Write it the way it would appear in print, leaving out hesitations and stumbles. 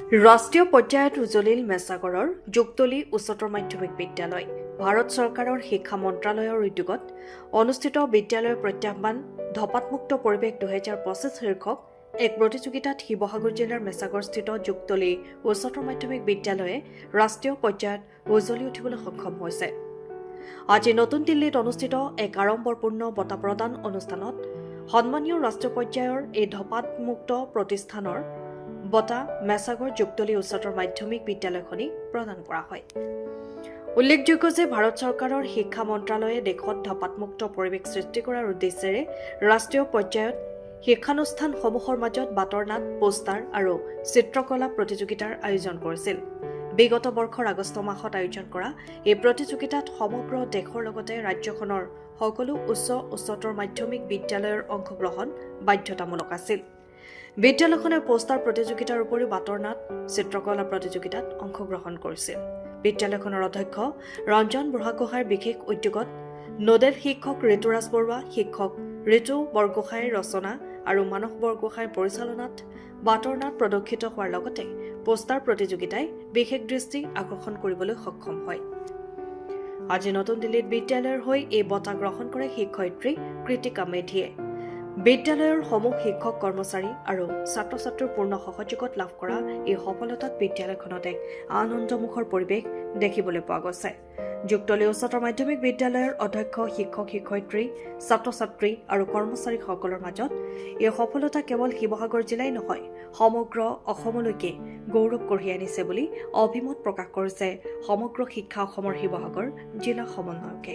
ৰাষ্ট্ৰীয় পৰ্যায়ত উজলিল মেছাগড়ৰ যুগতলি উচ্চতৰ মাধ্যমিক বিদ্যালয়। ভাৰত চৰকাৰৰ শিক্ষা মন্ত্ৰালয়ৰ উদ্যোগত অনুষ্ঠিত বিদ্যালয়ৰ প্ৰত্যাহ্বান ধঁপাতমুক্ত পৰিৱেশ 2025 শীৰ্ষক এক প্ৰতিযোগিতাত শিৱসাগৰ জিলাৰ মেছাগড়স্থিত যুগতলি উচ্চতৰ মাধ্যমিক বিদ্যালয়ে ৰাষ্ট্ৰীয় পৰ্যায়ত উজলি উঠিবলৈ সক্ষম হৈছে। আজি নতুন দিল্লীত অনুষ্ঠিত এক আড়ম্বৰপূৰ্ণ বঁটা প্ৰদান অনুষ্ঠানত সন্মানীয় ৰাষ্ট্ৰীয় পৰ্যায়ৰ এই ধঁপাতমুক্ত প্ৰতিষ্ঠানৰ বঁটা মেছাগড় যুগতলি উচ্চতৰ মাধ্যমিক বিদ্যালয়খনি প্ৰদান কৰা হয়। উল্লেখযোগ্য যে ভাৰত চৰকাৰৰ শিক্ষা মন্ত্ৰালয়ে দেশত ধঁপাতমুক্ত পৰিৱেশ সৃষ্টি কৰাৰ উদ্দেশ্যেৰে ৰাষ্ট্ৰীয় পৰ্যায়ত শিক্ষানুষ্ঠানসমূহৰ মাজত বাতৰ নাট, পোষ্টাৰ আৰু চিত্ৰকলা প্ৰতিযোগিতাৰ আয়োজন কৰিছিল। বিগত বৰ্ষৰ আগষ্ট মাহত আয়োজন কৰা এই প্ৰতিযোগিতাত সমগ্ৰ দেশৰ লগতে ৰাজ্যখনৰ সকলো উচ্চতৰ মাধ্যমিক বিদ্যালয়ৰ অংশগ্ৰহণ বাধ্যতামূলক আছিল। বিদ্যালয়খনে পোষ্টাৰ প্ৰতিযোগিতাৰ উপৰিও বাতৰ নাট, চিত্ৰকলা প্ৰতিযোগিতাত অংশগ্ৰহণ কৰিছিল। বিদ্যালয়খনৰ অধ্যক্ষ ৰঞ্জন বুঢ়াগোহাঁইৰ বিশেষ উদ্যোগত নোডেল শিক্ষক ঋতুৰাজ বৰুৱা, শিক্ষক ঋতু বৰগোহাঁইৰ ৰচনা আৰু মানস বৰগোহাঁইৰ পৰিচালনাত বাতৰ নাট প্ৰদৰ্শিত হোৱাৰ লগতে পোষ্টাৰ প্ৰতিযোগিতাই বিশেষ দৃষ্টি আকৰ্ষণ কৰিবলৈ সক্ষম হয়। আজি নতুন দিল্লীত বিদ্যালয়ৰ হৈ এই বঁটা গ্ৰহণ কৰে শিক্ষয়িত্ৰী কৃতিকা মেধিয়ে। বিদ্যালয়ৰ সমূহ শিক্ষক কৰ্মচাৰী আৰু ছাত্ৰ ছাত্ৰীৰ পূৰ্ণ সহযোগত লাভ কৰা এই সফলতাত বিদ্যালয়খনত এক আনন্দমুখৰ পৰিৱেশ দেখিবলৈ পোৱা গৈছে। যুগতলি উচ্চতৰ মাধ্যমিক বিদ্যালয়ৰ অধ্যক্ষ, শিক্ষক, শিক্ষয়িত্ৰী, ছাত্ৰ ছাত্ৰী আৰু কৰ্মচাৰীসকলৰ মাজত এই সফলতা কেৱল শিৱসাগৰ জিলাই নহয়, সমগ্ৰ অসমলৈকে গৌৰৱ কঢ়িয়াই আনিছে বুলি অভিমত প্ৰকাশ কৰিছে সমগ্ৰ শিক্ষা অসমৰ শিৱসাগৰ জিলা সমন্বয়কে।